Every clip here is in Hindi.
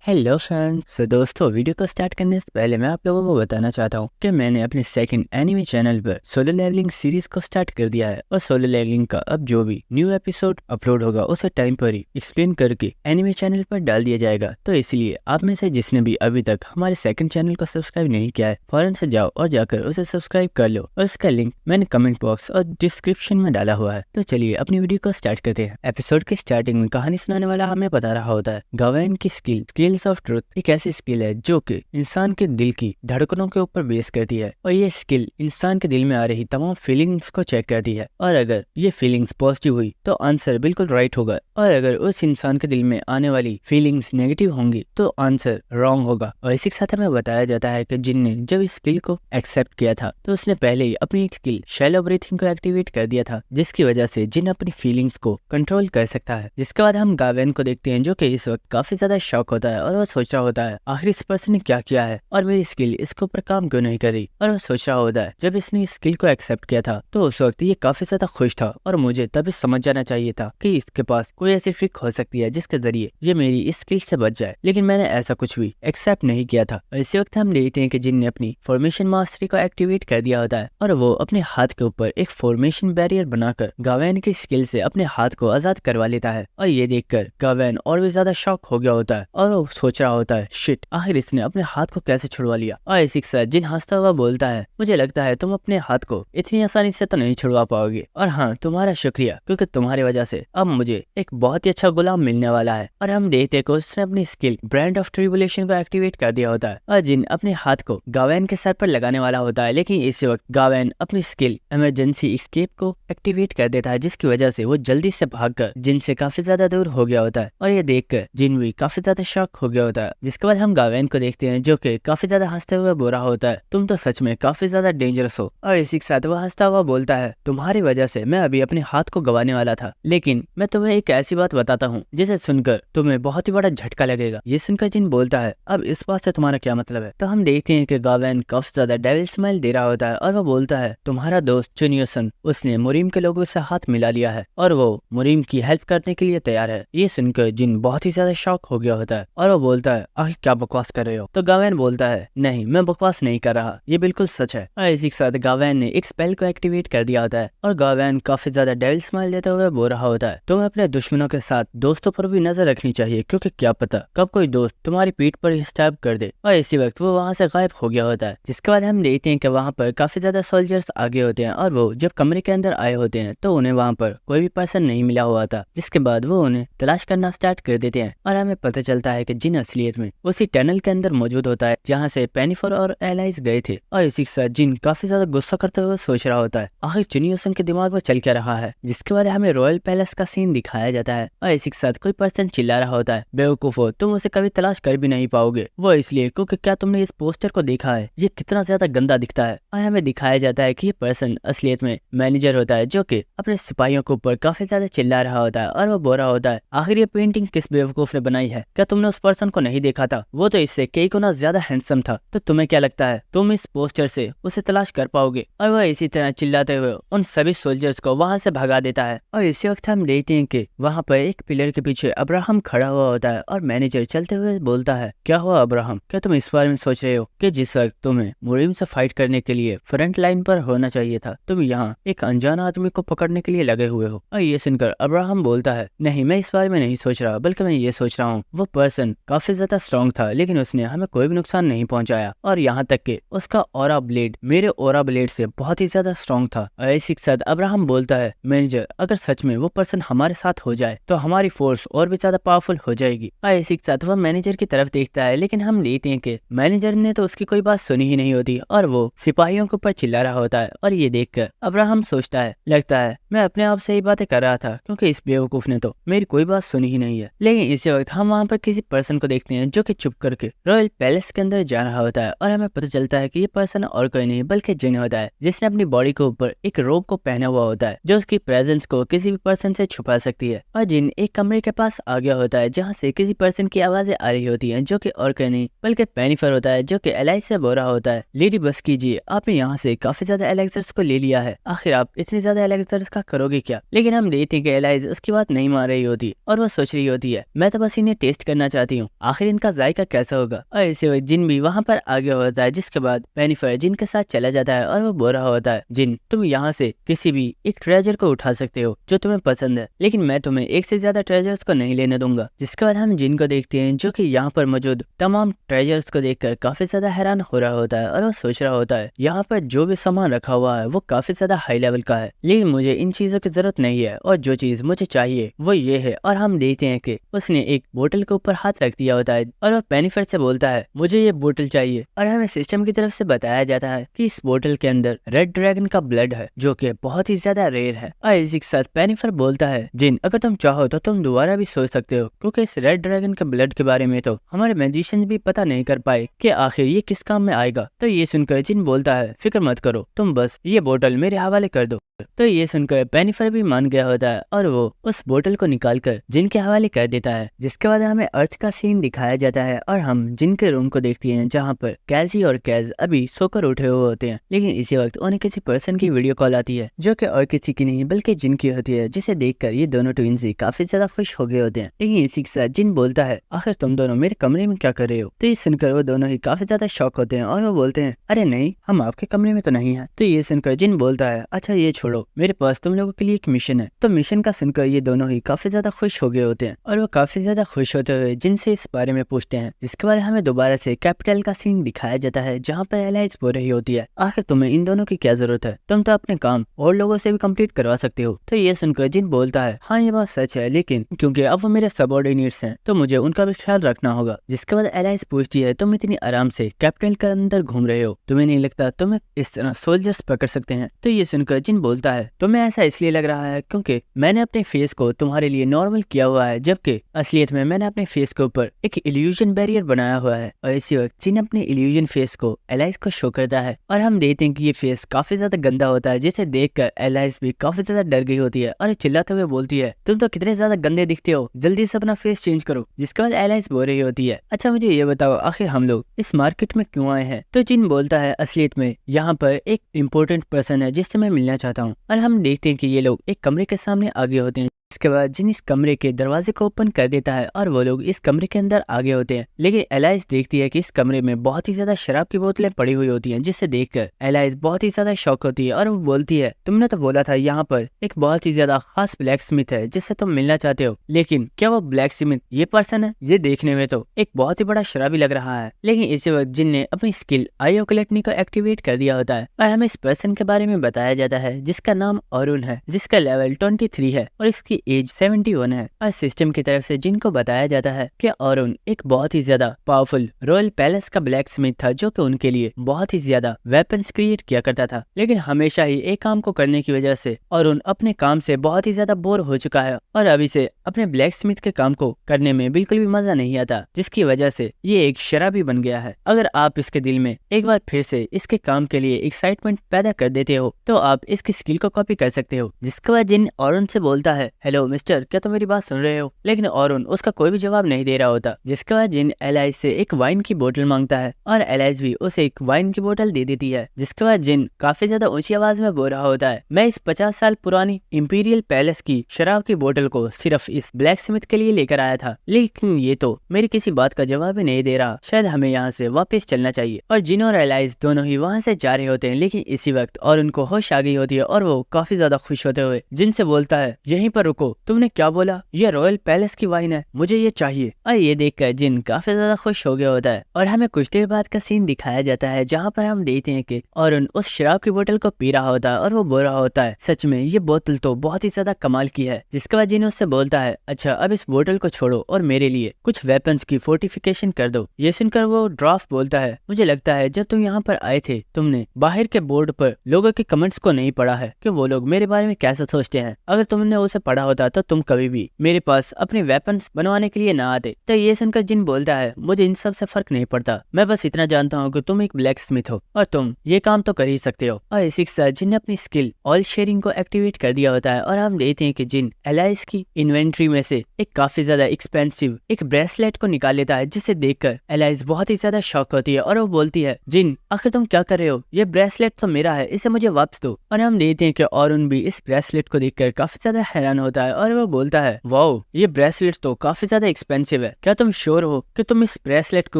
Hello friends. दोस्तों, वीडियो को स्टार्ट करने से पहले मैं आप लोगों को बताना चाहता हूँ कि मैंने अपने सेकंड एनिमे चैनल पर सोलो लेवलिंग सीरीज को स्टार्ट कर दिया है और सोलो लेवलिंग का अब जो भी न्यू एपिसोड अपलोड होगा उसे टाइम पर ही एक्सप्लेन करके एनिमे चैनल पर डाल दिया जाएगा। तो इसलिए आप में से जिसने भी अभी तक हमारे सेकंड चैनल को सब्सक्राइब नहीं किया है, फौरन से जाओ और जाकर उसे सब्सक्राइब कर लो और इसका लिंक मैंने कमेंट बॉक्स और डिस्क्रिप्शन में डाला हुआ है। तो चलिए अपनी वीडियो को स्टार्ट करते हैं। एपिसोड की स्टार्टिंग में कहानी सुनाने वाला हमें बता रहा होता है गावेन की स्किल्स ऑफ ट्रुथ एक ऐसी स्किल है जो कि इंसान के दिल की धड़कनों के ऊपर बेस करती है और ये स्किल इंसान के दिल में आ रही तमाम फीलिंग्स को चेक करती है और अगर ये फीलिंग्स पॉजिटिव हुई तो आंसर बिल्कुल राइट होगा और अगर उस इंसान के दिल में आने वाली फीलिंग्स नेगेटिव होंगी तो आंसर रॉन्ग होगा। और इसी के साथ हमें बताया जाता है कि जिन ने जब इस स्किल को एक्सेप्ट किया था तो उसने पहले ही अपनी एक स्किल शैलो ब्रीथिंग को एक्टिवेट कर दिया था, जिसकी वजह से जिन अपनी फीलिंग्स को कंट्रोल कर सकता है। जिसके बाद हम गावेन को देखते हैं जो कि इस वक्त काफी ज्यादा शॉक होता है और वो सोच रहा होता है आखिर इस पर्सन ने क्या किया है और मेरी स्किल इसके ऊपर काम क्यों नहीं कर रही। और वो सोच रहा होता है जब इसने इस स्किल को एक्सेप्ट किया था तो उस वक्त ये काफी ज्यादा खुश था और मुझे तभी समझ जाना चाहिए था कि इसके पास कोई ऐसी ट्रिक हो सकती है जिसके जरिए ये मेरी इस स्किल से बच जाए, लेकिन मैंने ऐसा कुछ भी एक्सेप्ट नहीं किया था। और इसी वक्त हम देखते हैं कि जिन ने अपनी फॉर्मेशन मास्टरी को एक्टिवेट कर दिया होता है और वो अपने हाथ के ऊपर एक फॉर्मेशन बैरियर बनाकर गावेन की स्किल से अपने हाथ को आजाद करवा लेता है। और ये देखकर गावेन और भी ज्यादा शॉक हो गया होता है और वो सोच रहा होता है शिट, आखिर इसने अपने हाथ को कैसे छुड़वा लिया। और इसी के साथ जिन हंसता हुआ बोलता है मुझे लगता है तुम अपने हाथ को इतनी आसानी से तो नहीं छुड़वा पाओगे, और हाँ तुम्हारा शुक्रिया क्योंकि तुम्हारी वजह से अब मुझे एक बहुत ही अच्छा गुलाम मिलने वाला है। और हम देखते हैं कि उसने अपनी स्किल ब्रांड ऑफ ट्रिबुलेशन को एक्टिवेट कर दिया होता है और जिन अपने हाथ को गावेन के सर पर लगाने वाला होता है, लेकिन इसी वक्त गावेन अपनी स्किल इमरजेंसी एस्केप को एक्टिवेट कर देता है, जिसकी वजह से वो जल्दी से भागकर जिन से काफी ज्यादा दूर हो गया होता है। और ये देखकर जिन भी काफी ज्यादा शॉक हो गया होता है। जिसके बाद हम गावेन को देखते हैं जो कि काफी ज्यादा हंसते हुए बोल रहा होता है तुम तो सच में काफी ज्यादा डेंजरस हो। और इसी के साथ वो हंसता हुआ बोलता है तुम्हारी वजह से मैं अभी अपने हाथ को गंवाने वाला था, लेकिन मैं तुम्हें एक ऐसी बात बताता हूँ जिसे सुनकर तुम्हें बहुत ही बड़ा झटका लगेगा। ये सुनकर जिन बोलता है अब इस बात से तुम्हारा क्या मतलब है। तो हम देखते हैं कि गावेन काफी ज्यादा डेविल स्माइल दे रहा होता है और वो बोलता है तुम्हारा दोस्त चुनियोसन उसने मुरीम के लोगों से हाथ मिला लिया है और वो मुरीम की हेल्प करने के लिए तैयार है। ये सुनकर जिन बहुत ही ज्यादा शॉक हो गया होता है और वो बोलता है आखिर क्या बकवास कर रहे हो। तो गावेन बोलता है नहीं मैं बकवास नहीं कर रहा, ये बिल्कुल सच है। और इसी के साथ गावेन ने एक स्पेल को एक्टिवेट कर दिया होता है और गावेन काफी ज्यादा डेविल स्माइल देते हुए बोल रहा होता है तुम्हें अपने दुश्मनों के साथ दोस्तों पर भी नजर रखनी चाहिए क्योंकि क्या पता कब कोई दोस्त तुम्हारी पीठ पर ही स्टैब कर दे। और इसी वक्त वो वहाँ से गायब हो गया होता है। जिसके बाद हम देखते हैं कि वहाँ पर काफी ज्यादा सोल्जर्स आगे होते हैं और वो जब कमरे के अंदर आए होते हैं तो उन्हें वहाँ पर कोई भी पर्सन नहीं मिला हुआ था। जिसके बाद वो उन्हें तलाश करना स्टार्ट कर देते हैं और हमें पता चलता है कि जिन असलियत में उसी टनल के अंदर मौजूद होता है जहाँ से पेनिफर और एलाइज गए थे। और इसी के साथ जिन काफी ज्यादा गुस्सा करते हुए सोच रहा होता है आखिर चुनियोसन के दिमाग में चल क्या रहा है। जिसके बाद हमें रॉयल पैलेस का सीन दिखाया जाता है और इसी के साथ कोई पर्सन चिल्ला रहा होता है बेवकूफो तुम उसे कभी तलाश कर भी नहीं पाओगे, वो इसलिए क्योंकि क्या तुमने इस पोस्टर को देखा है, ये कितना ज्यादा गंदा दिखता है। और हमें दिखाया जाता है कि ये पर्सन असलियत में मैनेजर होता है जो कि अपने सिपाहियों के ऊपर काफी ज्यादा चिल्ला रहा होता है और वो बोल रहा होता है आखिर ये पेंटिंग किस बेवकूफ ने बनाई है, क्या तुमने उस पर्सन को नहीं देखा था, वो तो इससे कई गुना ज्यादा हैंडसम था, तो तुम्हें क्या लगता है तुम इस पोस्टर से उसे तलाश कर पाओगे। और वह इसी तरह चिल्लाते हुए उन सभी सोल्जर्स को वहां से भगा देता है। और इसी वक्त हम देखते हैं कि वहां पर एक पिलर के पीछे अब्राहम खड़ा हुआ होता है और मैनेजर चलते हुए बोलता है क्या हुआ अब्राहम, क्या तुम इस बारे में सोच रहे हो कि जिस वक्त तुम्हें मुरीम से फाइट करने के लिए फ्रंट लाइन पर होना चाहिए था तुम यहाँ एक अनजान आदमी को पकड़ने के लिए लगे हुए हो। और ये सुनकर अब्राहम बोलता है नहीं मैं इस बारे में नहीं सोच रहा, बल्कि मैं ये सोच रहा हूँ वो पर्सन काफी ज्यादा स्ट्रॉन्ग था लेकिन उसने हमें कोई भी नुकसान नहीं पहुंचाया और यहाँ तक कि उसका ऑरा ब्लेड मेरे ऑरा ब्लेड से बहुत ही ज्यादा स्ट्रॉन्ग था। और इसी के साथ अब्राहम बोलता है मैनेजर अगर सच में वो पर्सन हमारे साथ हो जाए तो हमारी फोर्स और भी ज्यादा पावरफुल हो जाएगी। और इसी के साथ वह मैनेजर की तरफ देखता है लेकिन हम देखते हैं कि मैनेजर ने तो उसकी कोई बात सुनी ही नहीं होती और वो सिपाहियों के ऊपर चिल्ला रहा होता है। और ये देखकर अब्राहम सोचता है लगता है मैं अपने आप से ही बातें कर रहा था क्योंकि इस बेवकूफ ने तो मेरी कोई बात सुनी ही नहीं है। लेकिन इसी वक्त हम वहाँ पर किसी पर्सन को देखते हैं जो कि चुप करके रॉयल पैलेस के अंदर जा रहा होता है और हमें पता चलता है कि ये पर्सन और कोई नहीं बल्कि जिन होता है जिसने अपनी बॉडी के ऊपर एक रोब को पहना हुआ होता है जो उसकी प्रेजेंस को किसी भी पर्सन से छुपा सकती है। और जिन एक कमरे के पास आ गया होता है जहाँ से किसी पर्सन की आवाजें आ रही होती है जो कि और कोई नहीं बल्कि पेनिफर होता है जो कि एलाइज से बोल रहा होता है लेडी बस कीजिए, आपने यहाँ से काफी ज्यादा एलेक्सर्स को ले लिया है, आखिर आप इतने ज्यादा एलेक्सर्स का करोगे क्या। लेकिन हम देखते हैं कि एलाइज उसकी बात नहीं मान रही होती और वो सोच रही होती है मैं तो बस इन्हें टेस्ट करना चाहती चाहती हूँ, आखिर इनका जायका कैसा होगा। और इसी वक्त जिन भी वहाँ पर आगे होता है, जिसके बाद पेनिफर जिन के साथ चला जाता है और वो बोल रहा होता है, जिन तुम यहाँ से किसी भी एक ट्रेजर को उठा सकते हो जो तुम्हें पसंद है, लेकिन मैं तुम्हें एक से ज्यादा ट्रेजर्स को नहीं लेने दूंगा। जिसके बाद हम जिन को देखते हैं जो कि यहाँ पर मौजूद तमाम ट्रेजर्स को देखकर काफी ज्यादा हैरान हो रहा होता है और वो सोच रहा होता है यहाँ पर जो भी सामान रखा हुआ है वो काफी ज्यादा हाई लेवल का है, लेकिन मुझे इन चीजों की जरूरत नहीं है और जो चीज मुझे चाहिए वो ये है। और हम देखते हैं कि उसने एक बोतल के ऊपर हाथ रख दिया होता है और वह पेनिफर से बोलता है मुझे ये बोतल चाहिए। और हमें सिस्टम की तरफ से बताया जाता है कि इस बोतल के अंदर रेड ड्रैगन का ब्लड है जो कि बहुत ही ज्यादा रेयर है। और इसी के साथ पेनिफर बोलता है जिन अगर तुम चाहो तो तुम दोबारा भी सोच सकते हो, क्योंकि इस रेड ड्रैगन के ब्लड के बारे में तो हमारे मैजिशियन भी पता नहीं कर पाए कि आखिर ये किस काम में आएगा। तो ये सुनकर जिन बोलता है फिक्र मत करो, तुम बस ये बोतल मेरे हवाले कर दो। तो ये सुनकर पेनिफर भी मान गया होता है और वो उस बोतल को निकालकर जिन के हवाले कर देता है। जिसके बाद हमें अर्थ का सीन दिखाया जाता है और हम जिन के रूम को देखते हैं जहाँ पर कैजी और कैज अभी सोकर उठे हुए होते हैं। लेकिन इसी वक्त उन्हें किसी पर्सन की वीडियो कॉल आती है जो कि और किसी की नहीं बल्कि जिन की होती है, जिसे देखकर ये दोनों ट्विंस काफी ज्यादा खुश हो गए होते हैं। लेकिन इसी के साथ जिन बोलता है आखिर तुम दोनों मेरे कमरे में क्या कर रहे हो। तो ये सुनकर वो दोनों ही काफी ज्यादा शॉक होते हैं और वो बोलते हैं अरे नहीं, हम आपके कमरे में तो नहीं है। तो ये सुनकर जिन बोलता है अच्छा ये छोड़ो, मेरे पास तुम लोगों के लिए एक मिशन है। तो मिशन का सुनकर ये दोनों ही काफी ज्यादा खुश हो गए होते हैं और वो काफी ज्यादा खुश होते हुए जिनसे इस बारे में पूछते हैं। जिसके बाद हमें दोबारा से कैपिटल का सीन दिखाया जाता है जहाँ पर एलाइज बोल रही होती है आखिर तुम्हें इन दोनों की क्या जरूरत है, तुम तो अपने काम और लोगों से भी कंप्लीट करवा सकते हो। तो ये सुनकर जिन बोलता है हाँ ये बात सच है, लेकिन क्योंकि अब वो मेरे सबऑर्डिनेट्स हैं तो मुझे उनका भी ख्याल रखना होगा। जिसके बाद एलाइज पूछती है तुम इतनी आराम से कैपिटल के अंदर घूम रहे हो, तुम्हें नहीं लगता तुम्हें इस तरह सोल्जर्स पकड़ सकते हैं। तो ये सुनकर जिन बोलता है तुम्हें ऐसा इसलिए लग रहा है क्योंकि मैंने अपने फेस को तुम्हारे लिए नॉर्मल किया हुआ है, जबकि असलियत में मैंने अपने फेस के ऊपर एक इल्यूजन बैरियर बनाया हुआ है। और इसी वक्त जिन अपने इल्यूजन फेस को एलाइज को शो करता है और हम देखते हैं कि ये फेस काफी ज्यादा गंदा होता है, जिसे देखकर एलाइज भी काफी ज्यादा डर गई होती है और चिल्लाते हुए बोलती है तुम तो कितने ज्यादा गंदे दिखते हो, जल्दी से अपना फेस चेंज करो। जिसके बाद एलाइज बोल रही होती है अच्छा मुझे ये बताओ आखिर हम लोग इस मार्केट में क्यों आए हैं। तो जिन बोलता है असलियत में यहाँ पर एक इम्पोर्टेंट पर्सन है जिससे मैं मिलना चाहता हूँ। और हम देखते हैं कि ये लोग एक कमरे के सामने आगे होते हैं। इसके बाद जिन इस कमरे के दरवाजे को ओपन कर देता है और वो लोग इस कमरे के अंदर आगे होते हैं। लेकिन एलाइज देखती है कि इस कमरे में बहुत ही ज्यादा शराब की बोतलें पड़ी हुई होती हैं, जिसे देखकर एलाइज बहुत ही ज्यादा शॉक होती है और वो बोलती है तुमने तो बोला था यहाँ पर एक बहुत ही ज्यादा खास ब्लैक स्मिथ है जिससे तुम मिलना चाहते हो, लेकिन क्या वो ब्लैक स्मिथ ये पर्सन है? ये देखने में तो एक बहुत ही बड़ा शराबी लग रहा है। लेकिन इसी वक्त जिन ने अपनी स्किल आई ओकलेटनी को एक्टिवेट कर दिया होता है और हमें इस पर्सन के बारे में बताया जाता है जिसका नाम अरुण है, जिसका लेवल 23 है और इसकी एज 71 है। और सिस्टम की तरफ से जिनको बताया जाता है कि अरुण एक बहुत ही ज्यादा पावरफुल रॉयल पैलेस का ब्लैक स्मिथ था जो कि उनके लिए बहुत ही ज्यादा वेपन्स क्रिएट किया करता था। लेकिन हमेशा ही एक काम को करने की वजह से अरुण अपने काम से बहुत ही ज्यादा बोर हो चुका है और अभी से अपने ब्लैक स्मिथ के काम को करने में बिल्कुल भी मजा नहीं आता, जिसकी वजह से ये एक शराबी बन गया है। अगर आप इसके दिल में एक बार फिर से इसके काम के लिए एक्साइटमेंट पैदा कर देते हो तो आप इसकी स्किल को कॉपी कर सकते हो। जिसके बाद जिन अरुण से बोलता है हेलो मिस्टर, क्या तुम मेरी बात सुन रहे हो? लेकिन अरुण उसका कोई भी जवाब नहीं दे रहा होता। जिसके बाद जिन एलाइज से एक वाइन की बोतल मांगता है और एलाइज भी उसे एक वाइन की बोतल दे देती है। जिसके बाद जिन काफी ज्यादा ऊंची आवाज में बोल रहा होता है मैं इस 50 साल पुरानी इंपीरियल पैलेस की शराब की बोतल को सिर्फ इस ब्लैक स्मिथ के लिए लेकर आया था, लेकिन ये तो मेरी किसी बात का जवाब ही नहीं दे रहा, शायद हमें यहाँ से वापस चलना चाहिए। और जिन और एलाइज दोनों ही वहाँ से जा रहे होते हैं। लेकिन इसी वक्त और उनको होश आ गई होती है और वो काफी ज्यादा खुश होते हुए जिनसे बोलता है यहीं पर रुको, तुमने क्या बोला? ये रॉयल पैलेस की वाइन है, मुझे ये चाहिए। और ये देखकर जिन काफी ज्यादा खुश हो गया होता है और हमें कुछ देर बाद का सीन दिखाया जाता है जहाँ पर हम देखते हैं कि अरुण उस शराब की बोतल को पी रहा होता है और वो बोल रहा होता है सच में ये बोतल तो बहुत ही ज्यादा कमाल की है। जिसके बाद जिन उससे बोलता है अच्छा अब इस बोतल को छोड़ो और मेरे लिए कुछ वेपन्स की फोर्टिफिकेशन कर दो। ये सुनकर वो ड्राफ्ट बोलता है मुझे लगता है जब तुम यहाँ पर आए थे तुमने बाहर के बोर्ड पर लोगों के कमेंट्स को नहीं पढ़ा है कि वो लोग मेरे बारे में कैसा सोचते हैं। अगर तुमने उसे पढ़ा होता तो तुम कभी भी मेरे पास अपने वेपन्स बनवाने के लिए ना आते। तो ये सुनकर जिन बोलता है मुझे इन सब से फर्क नहीं पड़ता, मैं बस इतना जानता हूँ कि तुम एक ब्लैक स्मिथ हो और तुम ये काम तो कर ही सकते हो। और इसी के साथ जिन ने अपनी स्किल ऑल शेयरिंग को एक्टिवेट कर दिया होता है और हम देखते हैं कि जिन एलाइज की इन्वेंट्री में से एक काफी ज्यादा एक्सपेंसिव एक ब्रेसलेट को निकाल लेता है, जिसे देखकर एलाइज बहुत ही ज्यादा शॉक होती है और वो बोलती है जिन आखिर तुम क्या कर रहे हो? ये ब्रेसलेट तो मेरा है, इसे मुझे वापस दो। और हम देखते हैं कि अरुण भी इस ब्रेसलेट को देखकर काफी ज्यादा हैरान होता होता है और वो बोलता है, वाओ ये ब्रेसलेट तो काफी ज्यादा एक्सपेंसिव है, क्या तुम श्योर हो कि तुम इस ब्रेसलेट के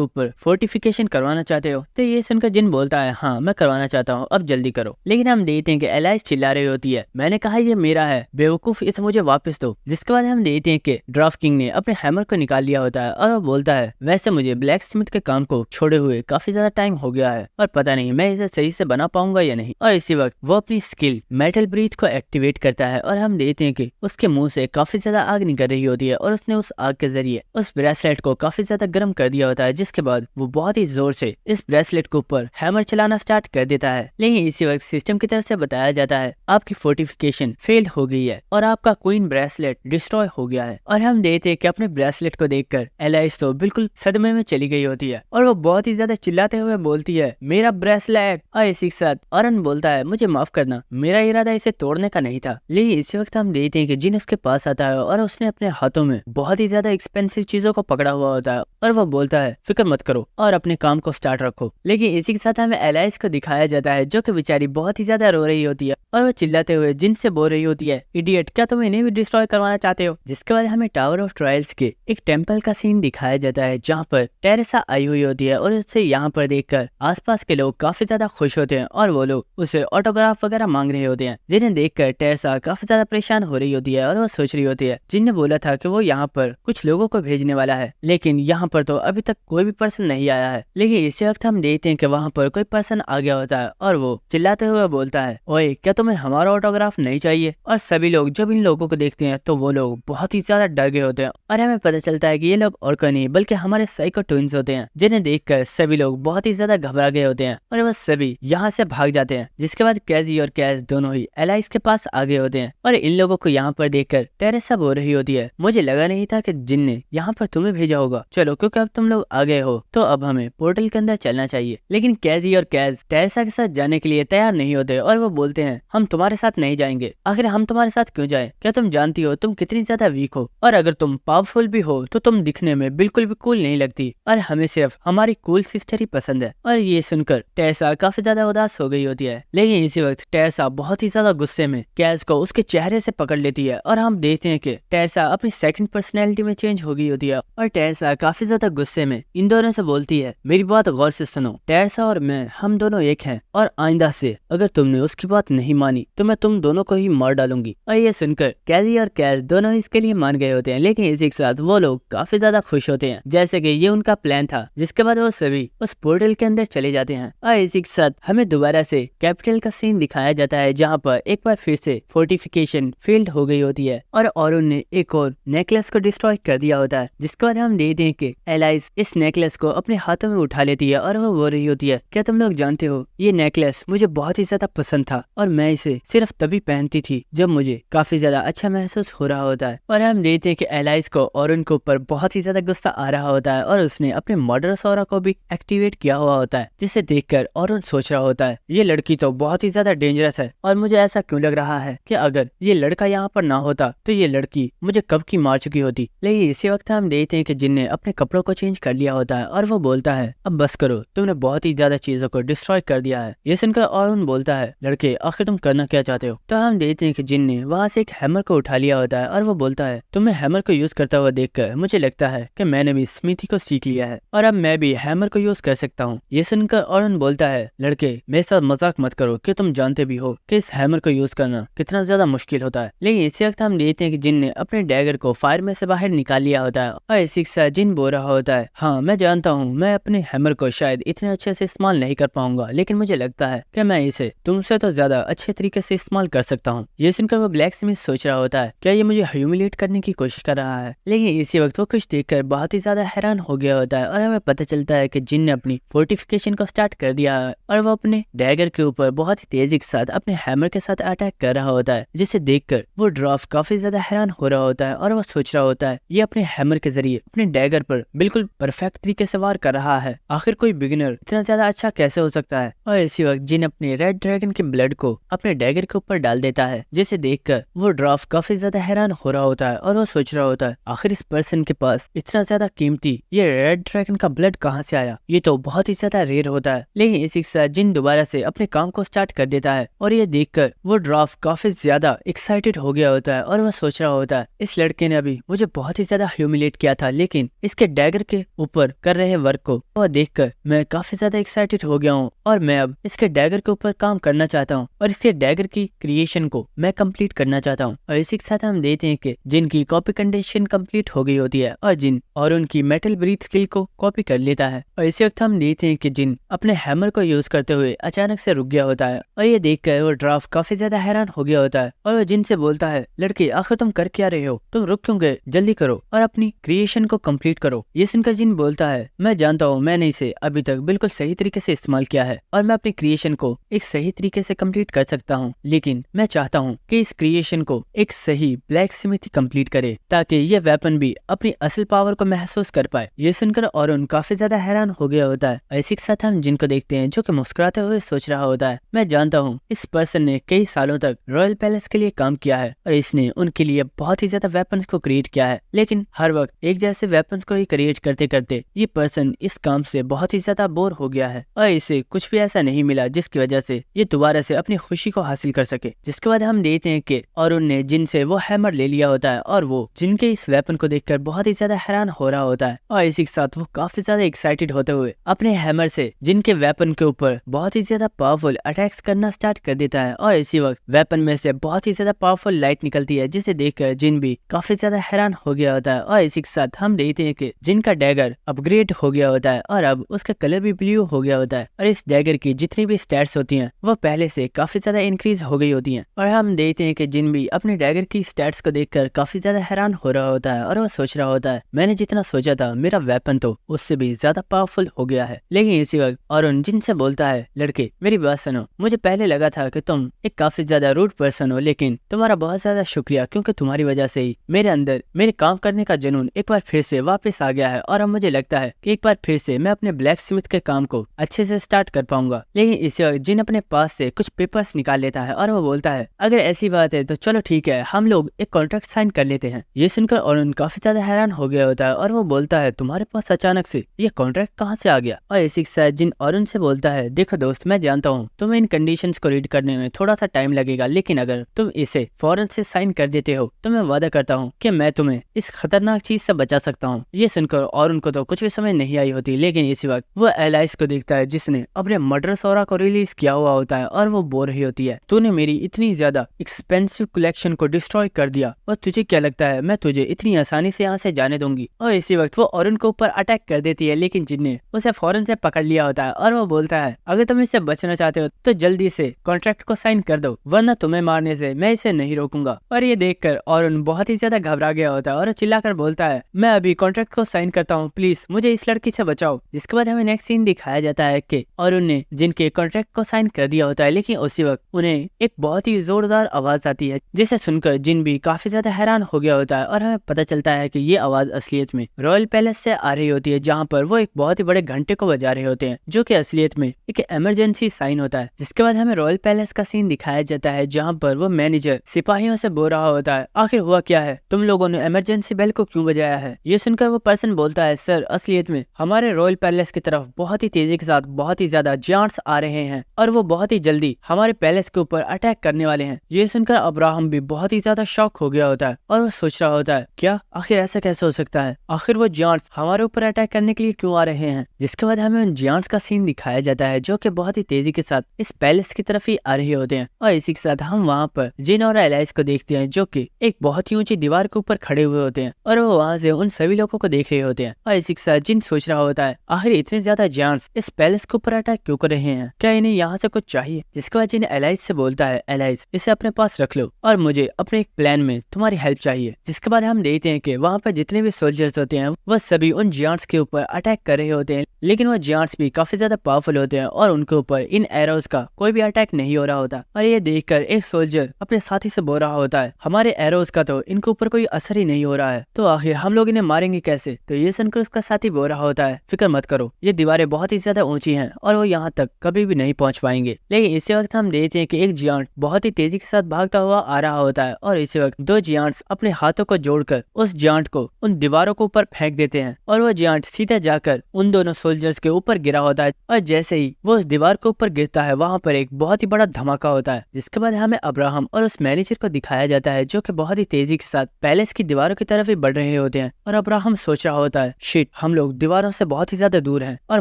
ऊपर फोर्टिफिकेशन करवाना चाहते हो? तो ये सुनकर जिन बोलता है, हाँ मैं करवाना चाहता हूँ, अब जल्दी करो। लेकिन हम देखते हैं कि एलाइस चिल्ला रही होती है, मैंने कहा ये मेरा है, बेवकूफ इसे मुझे वापस दो। जिसके बाद हम देखते हैं कि ड्राफ्ट किंग ने अपने हैमर को निकाल लिया होता है और वो बोलता है, वैसे मुझे ब्लैक स्मिथ के काम को छोड़े हुए काफी ज्यादा टाइम हो गया है और पता नहीं मैं इसे सही से बना पाऊंगा या नहीं। और इसी वक्त वो अपनी स्किल मेटल ब्रीथ को एक्टिवेट करता है और हम देखते हैं कि उसके मुंह से काफी ज्यादा आग निकल रही होती है और उसने उस आग के जरिए उस ब्रेसलेट को काफी ज्यादा गर्म कर दिया होता है। जिसके बाद वो बहुत ही जोर से इस ब्रेसलेट के ऊपर हैमर चलाना स्टार्ट कर देता है। लेकिन इसी वक्त सिस्टम की तरफ से बताया जाता है, आपकी फोर्टिफिकेशन फेल हो गई है और आपका क्वीन ब्रेसलेट डिस्ट्रॉय हो गया है। और हम देखते हैं कि अपने ब्रेसलेट को देखकर एलाइस तो बिल्कुल सदमे में चली गई होती है और वो बहुत ही ज्यादा चिल्लाते हुए बोलती है, मेरा ब्रेसलेट। और इसी के साथ ऑरन बोलता है, मुझे माफ करना, मेरा इरादा इसे तोड़ने का नहीं था। लेकिन इसी वक्त हम देखते हैं कि जिन उसके पास आता है और उसने अपने हाथों में बहुत ही ज्यादा एक्सपेंसिव चीजों को पकड़ा हुआ होता है और वो बोलता है, फिक्र मत करो और अपने काम को स्टार्ट रखो। लेकिन इसी के साथ हमें एलाइस को दिखाया जाता है जो कि बेचारी बहुत ही ज्यादा रो रही होती है और वो चिल्लाते हुए जिन से बोल रही होती है, इडियट क्या तुम इन्हें भी डिस्ट्रॉय करवाना चाहते हो? जिसके बाद हमें टावर ऑफ ट्रायल्स के एक टेम्पल का सीन दिखाया जाता है जहाँ पर टेरेसा आई हुई होती है और उससे यहाँ पर देखकर आसपास के लोग काफी ज्यादा खुश होते हैं और वो लोग उसे ऑटोग्राफ वगैरह मांग रहे होते हैं, जिन्हें देखकर टेरेसा काफी ज्यादा परेशान हो रही होती है और वो सोच रही होती है, जिन ने बोला था कि वो यहाँ पर कुछ लोगों को भेजने वाला है लेकिन यहाँ पर तो अभी तक कोई भी पर्सन नहीं आया है। लेकिन इसी वक्त हम देखते हैं कि वहाँ पर कोई पर्सन आ गया होता है और वो चिल्लाते हुए बोलता है, ओए क्या तुम्हें हमारा ऑटोग्राफ नहीं चाहिए? और सभी लोग जब इन लोगों को देखते हैं तो वो लोग बहुत ही ज्यादा डर गए होते हैं और हमें पता चलता है कि ये लोग और कोई नहीं बल्कि हमारे साइको ट्विंस होते हैं, जिन्हें देखकर सभी लोग बहुत ही ज्यादा घबरा गए होते हैं और वह सभी यहाँ से भाग जाते हैं। जिसके बाद कैजी और कैस दोनों ही एलाइस के पास आ गए होते हैं और इन लोगों को यहाँ पर देखकर टेरेसा बोल रही होती है, मुझे लगा नहीं था कि जिन ने यहाँ पर तुम्हें भेजा होगा, चलो क्योंकि अब तुम लोग आ गए हो तो अब हमें पोर्टल के अंदर चलना चाहिए। लेकिन कैजी और कैस टेरेसा के साथ जाने के लिए तैयार नहीं होते और वो बोलते हैं, हम तुम्हारे साथ नहीं जाएंगे, आखिर हम तुम्हारे साथ क्यों जाएं? क्या तुम जानती हो तुम कितनी ज्यादा वीक हो और अगर तुम पावरफुल भी हो तो तुम दिखने में बिल्कुल भी कूल नहीं लगती और हमें सिर्फ हमारी कूल सिस्टर ही पसंद है। और ये सुनकर टेरेसा काफी ज्यादा उदास हो गई होती है। लेकिन इसी वक्त टेरेसा बहुत ही ज्यादा गुस्से में कैस को उसके चेहरे से पकड़ लेती है और हम देखते हैं कि टेरेसा अपनी सेकंड पर्सनैलिटी में चेंज हो गई होती है और टेरेसा काफी ज्यादा गुस्से में इन दोनों से बोलती है, मेरी बात गौर से सुनो, टेरेसा और मैं हम दोनों एक हैं और आइंदा से अगर तुमने उसकी बात नहीं मानी तो मैं तुम दोनों को ही मार डालूंगी। और ये सुनकर कैजी और कैस दोनों ही इसके लिए मान गए होते हैं। लेकिन इसी के साथ वो लोग काफी ज्यादा खुश होते हैं जैसे कि ये उनका प्लान था। जिसके बाद वो सभी उस पोर्टल के अंदर चले जाते हैं और इसी के साथ हमें दोबारा से कैपिटल का सीन दिखाया जाता है जहाँ पर एक बार फिर से फोर्टिफिकेशन फेल्ड हो गई होती है और ऑरन ने एक और नेकलेस को डिस्ट्रॉय कर दिया होता है। जिसके बाद हम देखते हैं कि एलाइस इस नेकलेस को अपने हाथों में उठा लेती है और वो बोल रही होती है, क्या तुम लोग जानते हो ये नेकलेस मुझे बहुत ही ज्यादा पसंद था और मैं इसे सिर्फ तभी पहनती थी जब मुझे काफी ज्यादा अच्छा महसूस हो रहा होता है। और हम देखते हैं कि एलाइस को ऑरन के ऊपर बहुत ही ज्यादा गुस्सा आ रहा होता है और उसने अपने मर्डरस ऑरा को भी एक्टिवेट किया हुआ होता है, जिसे देखकर ऑरन सोच रहा होता है, ये लड़की तो बहुत ही ज्यादा डेंजरस है और मुझे ऐसा क्यों लग रहा है कि अगर ये लड़का यहाँ पर ना होता तो ये लड़की मुझे कब की मार चुकी होती। लेकिन इसी वक्त हम देखते हैं कि जिन ने अपने कपड़ों को चेंज कर लिया होता है और वो बोलता है, अब बस करो, तुमने बहुत ही ज्यादा चीजों को डिस्ट्रॉय कर दिया है। ये सुनकर ऑरन बोलता है, लड़के आखिर तुम करना क्या चाहते हो? तो हम देखते हैं कि जिन ने वहाँ से एक हैमर को उठा लिया होता है और वो बोलता है, तुम्हें हैमर को यूज करता हुआ देखकर मुझे लगता है कि मैंने भी स्मिथी को सीख लिया है और अब मैं भी हैमर को यूज कर सकता हूँ। ये सुनकर ऑरन बोलता है, लड़के मेरे साथ मजाक मत करो कि तुम जानते भी हो कि इस हैमर को यूज करना कितना ज्यादा मुश्किल होता है। लेकिन इसी वक्त हम देखते हैं कि जिन ने अपने डैगर को फायर में से बाहर निकाल लिया होता है और इसी के साथ जिन बोल रहा होता है, हाँ मैं जानता हूँ मैं अपने हैमर को शायद इतने अच्छे से इस्तेमाल नहीं कर पाऊंगा, लेकिन मुझे लगता है कि मैं इसे तुमसे तो ज्यादा अच्छे तरीके से इस्तेमाल कर सकता हूँ। ये सुनकर वो ब्लैक स्मिथ सोच रहा होता है, क्या ये मुझे ह्यूमिलेट करने की कोशिश कर रहा है? लेकिन इसी वक्त वो कुछ देखकर बहुत ही ज्यादा हैरान हो गया होता है और हमें पता चलता है कि जिन ने अपनी फोर्टिफिकेशन को स्टार्ट कर दिया है और वो अपने डैगर के ऊपर बहुत ही तेजी के साथ अपने हैमर के साथ अटैक कर रहा होता है, जिसे देखकर वो ड्राफ्ट काफी ज्यादा हैरान हो रहा होता है और वो सोच रहा होता है ये अपने हैमर के जरिए अपने डैगर पर बिल्कुल परफेक्ट तरीके से वार कर रहा है। आखिर कोई बिगिनर इतना ज्यादा अच्छा कैसे हो सकता है। और इसी वक्त जिन अपने रेड ड्रैगन के ब्लड को अपने डैगर के ऊपर डाल देता है, जिसे देखकर वो ड्राफ काफी ज्यादा हैरान हो रहा होता है और वो सोच रहा होता है आखिर इस पर्सन के पास इतना ज्यादा कीमती ये रेड ड्रैगन का ब्लड कहाँ से आया, ये तो बहुत ही ज्यादा रेयर होता है। लेकिन इसी के साथ जिन दोबारा से अपने काम को स्टार्ट कर देता है और ये देखकर वो ड्राफ काफी ज्यादा एक्साइटेड हो गया होता है और वह सोच रहा होता है इस लड़के ने अभी मुझे बहुत ही ज्यादा ह्यूमिलेट किया था, लेकिन इसके डैगर के ऊपर कर रहे वर्क को वह देखकर मैं काफी ज्यादा एक्साइटेड हो गया हूँ और मैं अब इसके डैगर के ऊपर काम करना चाहता हूँ और इसके डैगर की क्रिएशन को मैं कंप्लीट करना चाहता हूँ। और इसी के साथ हम देखते हैं कि जिन की कॉपी कंडीशन कंप्लीट हो गई होती है और जिन और उनकी मेटल ब्रीथ स्किल को कॉपी कर लेता है। और इसी वक्त हम देखते हैं कि जिन अपने हैमर को यूज करते हुए अचानक से रुक गया होता है और ये देखकर वो ड्राफ काफी ज्यादा हैरान हो गया होता है और वो जिन से बोलता है लड़के आखिर तुम कर क्या रहे हो, तुम रुक क्यों गए, जल्दी करो और अपनी क्रिएशन को कंप्लीट करो। ये सुनकर जिन बोलता है मैं जानता हूँ मैंने इसे अभी तक बिल्कुल सही तरीके से इस्तेमाल किया है और मैं अपनी क्रिएशन को एक सही तरीके से कंप्लीट कर सकता हूँ, लेकिन मैं चाहता हूँ कि इस क्रिएशन को एक सही ब्लैक स्मिथ कंप्लीट करे ताकि ये वेपन भी अपनी असल पावर को महसूस कर पाए। ये सुनकर ऑरन काफी ज्यादा हैरान हो गया होता है। इसी के साथ हम जिनको देखते हैं जो कि मुस्कुराते हुए सोच रहा होता है मैं जानता हूँ इस पर्सन ने कई सालों तक रॉयल पैलेस के लिए काम किया है और इसने उनके लिए बहुत ही ज्यादा वेपन्स को क्रिएट किया है, लेकिन हर वक्त एक जैसे वेपन्स को ही क्रिएट करते करते ये पर्सन इस काम से बहुत ही ज्यादा बोर हो गया है और इसे कुछ भी ऐसा नहीं मिला जिसकी वजह से ये दोबारा से अपनी खुशी को हासिल कर सके। जिसके बाद हम देखते हैं कि ऑरन ने जिन से वो हैमर ले लिया होता है और वो जिनके इस वेपन को देखकर बहुत ही ज्यादा हैरान हो रहा होता है और इसी के साथ वो काफी ज्यादा एक्साइटेड होते हुए अपने हैमर से जिनके वेपन के ऊपर बहुत ही ज्यादा पावरफुल अटैक्स करना स्टार्ट कर देता है और इसी वक्त वेपन में से बहुत ही ज्यादा पावरफुल लाइट निकलती है जिसे देखकर जिन भी काफी ज्यादा हैरान हो गया होता है। और इसी के साथ हम देखते हैं कि जिन का डैगर अपग्रेड हो गया होता है और अब उसका कलर भी ब्लू हो गया होता है और इस डैगर की जितनी भी स्टैट्स होती हैं वो पहले से काफी ज्यादा इंक्रीज हो गई होती हैं। और हम देखते हैं कि जिन भी अपने डैगर की स्टैट्स को देखकर काफी ज्यादा हैरान हो रहा होता है और वो सोच रहा होता है मैंने जितना सोचा था मेरा वेपन तो उससे भी ज्यादा पावरफुल हो गया है। लेकिन इसी वक्त ऑरन जिन से बोलता है लड़के मेरी बात सुनो, मुझे पहले लगा था कि तुम एक काफी ज्यादा रूड पर्सन हो, लेकिन तुम्हारा बहुत ज्यादा शुक्रिया क्योंकि तुम्हारी वजह से ही मेरे अंदर मेरे काम करने का जुनून एक बार फिर से वापस आ गया है और अब मुझे लगता है कि एक बार फिर से मैं अपने ब्लैक स्मिथ के काम को अच्छे से स्टार्ट कर पाऊंगा। लेकिन इसी वक्त जिन अपने पास से कुछ पेपर्स निकाल लेता है और वो बोलता है अगर ऐसी बात है तो चलो ठीक है हम लोग एक कॉन्ट्रैक्ट साइन कर लेते हैं। ये सुनकर ऑरन काफी ज्यादा हैरान हो गया होता है और वो बोलता है तुम्हारे पास अचानक से ये कॉन्ट्रैक्ट कहाँ से आ गया। और इसी के साथ जिन ऑरन से बोलता है देखो दोस्त मैं जानता हूँ तुम्हें इन कंडीशंस को रीड करने में थोड़ा सा टाइम लगेगा, लेकिन अगर तुम इसे फौरन से साइन कर देते हो तो मैं वादा करता हूँ कि मैं तुम्हें इस खतरनाक चीज से बचा सकता हूँ। ये सुनकर ऑरन को तो कुछ भी समझ नहीं आई होती, लेकिन इसी वक्त वो एलाइस को देखता है जिसने अपने मर्डर सोरा को रिलीज किया हुआ होता है और वो बोल रही होती है तूने मेरी इतनी ज्यादा एक्सपेंसिव कलेक्शन को डिस्ट्रॉय कर दिया और तुझे क्या लगता है मैं तुझे इतनी आसानी से यहाँ से जाने दूंगी। और इसी वक्त वो ऑरन को ऊपर अटैक कर देती है, लेकिन जिनने उसे फौरन से पकड़ लिया होता है और वो बोलता है अगर तुम इससे बचना चाहते हो तो जल्दी से कॉन्ट्रैक्ट को साइन कर दो वरना तुम्हें मारने से मैं इसे नहीं रोकूंगा। और ये देखकर ऑरन बहुत ही ज्यादा घबरा गया होता है और चिल्लाकर बोलता है मैं अभी कॉन्ट्रैक्ट को साइन करता हूँ, प्लीज मुझे इस लड़की से बचाओ। जिसके बाद हमें नेक्स्ट सीन दिखाया जाता है कि ऑरन ने जिनके कॉन्ट्रैक्ट को साइन कर दिया होता है, लेकिन उसी वक्त उन्हें एक बहुत ही जोरदार आवाज आती है जिसे सुनकर जिन भी काफी ज्यादा हैरान हो गया होता है और हमें पता चलता है कि ये आवाज असलियत में रॉयल पैलेस से आ रही होती है जहाँ पर वो एक बहुत ही बड़े घंटे को बजा रहे होते हैं जो कि असलियत में एक इमरजेंसी साइन होता है। जिसके बाद हमें रॉयल पैलेस का सीन दिखाया जाता है जहाँ पर वो मैनेजर सिपाहियों से बोल रहा होता है आखिर हुआ क्या है, तुम लोगों ने इमरजेंसी बेल को क्यों बजाया है। ये सुनकर वो पर्सन बोलता है सर असलियत में हमारे रॉयल पैलेस की तरफ बहुत ही तेजी के साथ बहुत ही ज्यादा जायंट्स आ रहे हैं और वो बहुत ही जल्दी हमारे पैलेस के ऊपर अटैक करने वाले हैं। ये सुनकर अब्राहम भी बहुत ही ज्यादा शॉक हो गया होता है और वो सोच रहा होता है क्या आखिर ऐसा कैसे हो सकता है, आखिर वो जायंट्स हमारे ऊपर अटैक करने के लिए क्यों आ रहे हैं। जिसके बाद हमें उन जायंट्स का सीन दिखाया जाता है जो कि बहुत ही तेजी के साथ इस पैलेस की तरफ ही आ रहे होते हैं और इसी के साथ हम वहाँ पर जिन और एलाइस को देखते हैं जो कि एक बहुत ही ऊंची दीवार के ऊपर खड़े हुए होते हैं और वो वहाँ से उन सभी लोगों को देख रहे होते हैं। और इसी के साथ जिन सोच रहा होता है आखिर इतने ज्यादा जायंट्स इस पैलेस के ऊपर अटैक क्यों कर रहे हैं, क्या इन्हें यहाँ से कुछ चाहिए। जिसके बाद जिन एलाइस से बोलता है एलाइस इसे अपने पास रख लो और मुझे अपने एक प्लान में तुम्हारी हेल्प चाहिए। जिसके बाद हम देखते हैं कि वहाँ पर जितने भी सोल्जर्स होते हैं वह सभी उन जायंट्स के ऊपर अटैक कर रहे होते हैं, लेकिन वो जायंट्स भी काफी ज्यादा पावरफुल होते हैं और उनके ऊपर इन एरोज का कोई भी अटैक नहीं हो रहा होता। और ये देखकर एक सोल्जर अपने साथी से बोल रहा होता है हमारे एरोज का तो इनके ऊपर कोई असर ही नहीं हो रहा है, तो आखिर हम लोग इन्हें मारेंगे कैसे। तो ये सुनकर उसका साथी बोल रहा होता है, फिक्र मत करो, ये दीवारें बहुत ही ज्यादा ऊंची हैं और वो यहाँ तक कभी भी नहीं पहुँच पाएंगे। लेकिन इसी वक्त हम देखते हैं कि एक जियांट बहुत ही तेजी के साथ भागता हुआ आ रहा होता है और इसी वक्त दो जियांट्स अपने हाथों को जोड़कर उस जियांट को उन दीवारों के ऊपर फेंक देते हैं और वो जियांट सीधा जाकर उन दोनों सोल्जर्स के ऊपर गिरा होता है। और जैसे ही वो उस दीवार के ऊपर गिरता है वहाँ पर एक बहुत ही बड़ा धमाका होता है, जिसके बाद हमें अब्राहम और उस मैनेजर को दिखाया जाता है जो कि बहुत ही तेजी के साथ पैलेस की दीवारों की तरफ ही बढ़ रहे होते हैं। और अब्राहम सोच रहा होता है, शिट, हम लोग दीवारों से बहुत ही ज्यादा दूर हैं और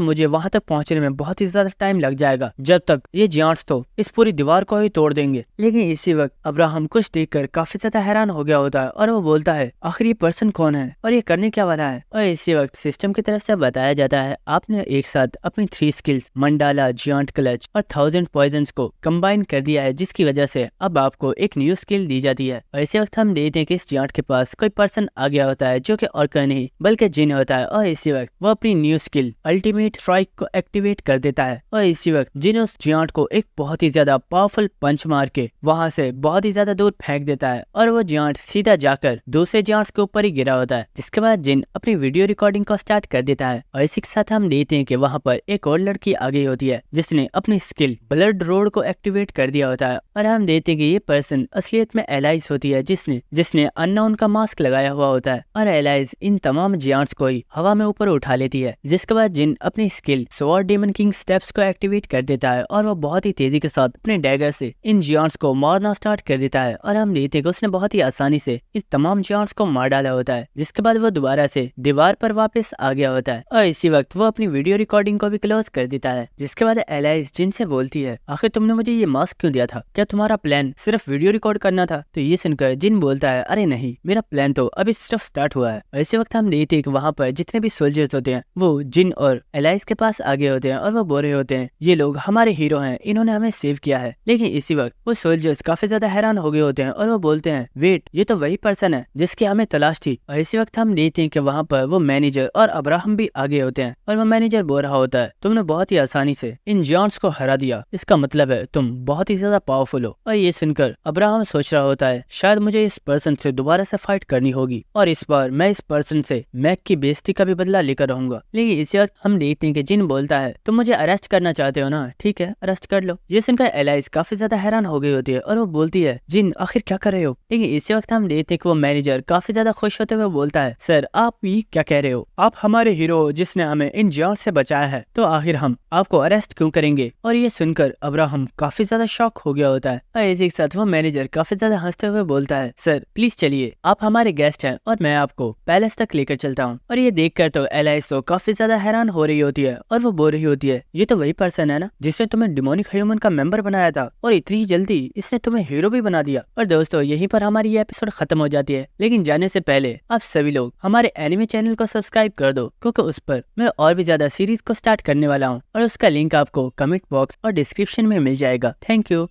मुझे वहां तक पहुंचने में बहुत ही ज्यादा टाइम लग जाएगा, जब तक ये जियांट्स तो इस पूरी दीवार को ही तोड़ देंगे। लेकिन इसी वक्त अब्राहम कुछ देखकर काफी ज्यादा हैरान हो गया होता है और वो बोलता है, आखिर ये पर्सन कौन है और ये करने क्या वाला है। और इसी वक्त सिस्टम की तरफ से बताया जाता है, आपने एक साथ अपनी 3 स्किल्स मंडाला, जियांट क्लच और 1000 पॉइजन्स को कंबाइन कर दिया है, जिसकी वजह से अब आपको एक न्यू स्किल दी जाती है। और इसी वक्त हम देखते हैं कि इस जियांट के पास कोई पर्सन आ गया होता है जो कि और कोई नहीं बल्कि जिन होता है। और इसी वक्त वो अपनी न्यू स्किल अल्टीमेट स्ट्राइक को एक्टिवेट कर देता है और इसी वक्त जिन उस जियांट को एक बहुत ही ज्यादा पावरफुल पंच मार के वहां से बहुत ही ज्यादा दूर फेंक देता है और वो जियांट सीधा जाकर दूसरे जियांट्स के ऊपर ही गिरा होता है। जिसके बाद जिन अपनी वीडियो रिकॉर्डिंग को स्टार्ट कर देता है और इसी के साथ हम देखते हैं कि वहां पर एक और लड़की आ गई होती है जिसने अपनी स्किल ब्लड रोड को एक्टिवेट कर दिया होता है। और हम देखते हैं कि ये पर्सन असलियत में एलाइज होती है जिसने अननोन का मास्क लगाया हुआ होता है और एलाइज इन तमाम जियांट्स को ही हवा में ऊपर उठा लेती है। जिसके बाद जिन अपनी skill sword daemon king steps को एक्टिवेट कर देता है और वो बहुत ही तेजी के साथ अपने डैगर से इन जियांट्स को मारना स्टार्ट कर देता है। और हम देखते हैं कि उसने बहुत ही आसानी से इन तमाम जियांट्स को मार डाला होता है। जिसके बाद वो दोबारा से दीवार पर वापस आ गया होता है और इसी वक्त वो अपनी वीडियो रिकॉर्डिंग को भी क्लोज कर देता है। जिसके बाद एलाइज जिन से बोलती है, आखिर तुमने मुझे ये मास्क क्यों दिया था, क्या तुम्हारा प्लान सिर्फ वीडियो रिकॉर्ड करना था? तो ये सुनकर जिन बोलता है, अरे नहीं, मेरा प्लान तो अभी सिर्फ स्टार्ट हुआ है। और इसी वक्त हम देखते हैं कि वहाँ पर जितने भी सोल्जर्स होते हैं वो जिन और एलाइज के पास आ गए होते हैं और वो बोल रहे होते हैं, ये लोग हमारे हीरो हैं, इन्होंने हमें सेव किया है। लेकिन इसी वक्त वो सोल्जर्स काफी ज्यादा हैरान हो गए होते हैं और वो बोलते हैं, वेट, ये तो वही पर्सन है जिसकी हमें तलाश थी। और इसी वक्त हम देखते हैं कि वहाँ पर वो मैनेजर और अब्राहम भी आ गए होते हैं और वो मैनेजर बोल रहा होता है, तुमने बहुत ही आसानी से इन जियांट्स को हरा दिया, इसका मतलब है तुम बहुत ही ज्यादा पावरफुल हो। और ये सुनकर अब्राहम सोच रहा होता है, शायद मुझे इस पर्सन से दोबारा से फाइट करनी होगी और इस बार मैं इस पर्सन से मैक की बेइज्जती का भी बदला लेकर रहूंगा। लेकिन इसी वक्त हम देखते हैं कि जिन बोलता है, तुम मुझे अरेस्ट करना चाहते हो ना, ठीक है, अरेस्ट कर लो। ये सुनकर एलाइज काफी ज्यादा हैरान हो गई होती है और वो बोलती है, जिन आखिर क्या कर रहे हो? लेकिन इसी वक्त हम देखते हैं कि वो मैनेजर काफी ज्यादा खुश होते हुए बोलता है, सर आप ये क्या कह रहे हो? आप हमारे हीरो हो जिसने हमें इन जियांट्स से बचाया है, तो आखिर हम आपको अरेस्ट क्यों करेंगे? और ये सुनकर अब्राहम काफी ज्यादा शॉक हो गया होता है और इसी के साथ वो मैनेजर काफी ज्यादा हंसते हुए बोलता है, सर प्लीज चलिए, आप हमारे गेस्ट हैं और मैं आपको पैलेस तक लेकर चलता हूँ। और ये देखकर तो एलाइज तो काफी ज्यादा हैरान हो रही होती है और वो बोल रही होती है, ये तो वही पर्सन है ना जिसने तुम्हें डिमोनिक ह्यूमन का मेंबर बनाया था और इतनी जल्दी इसने तुम्हें हीरो भी बना दिया। और दोस्तों यहीं पर हमारी ये एपिसोड खत्म हो जाती है, लेकिन जाने से पहले आप सभी लोग हमारे एनिमे चैनल को सब्सक्राइब कर दो, क्योंकि उस पर मैं और भी ज्यादा सीरीज को स्टार्ट करने वाला हूँ और उसका लिंक आपको कमेंट बॉक्स और डिस्क्रिप्शन में मिल जाएगा। Thank you.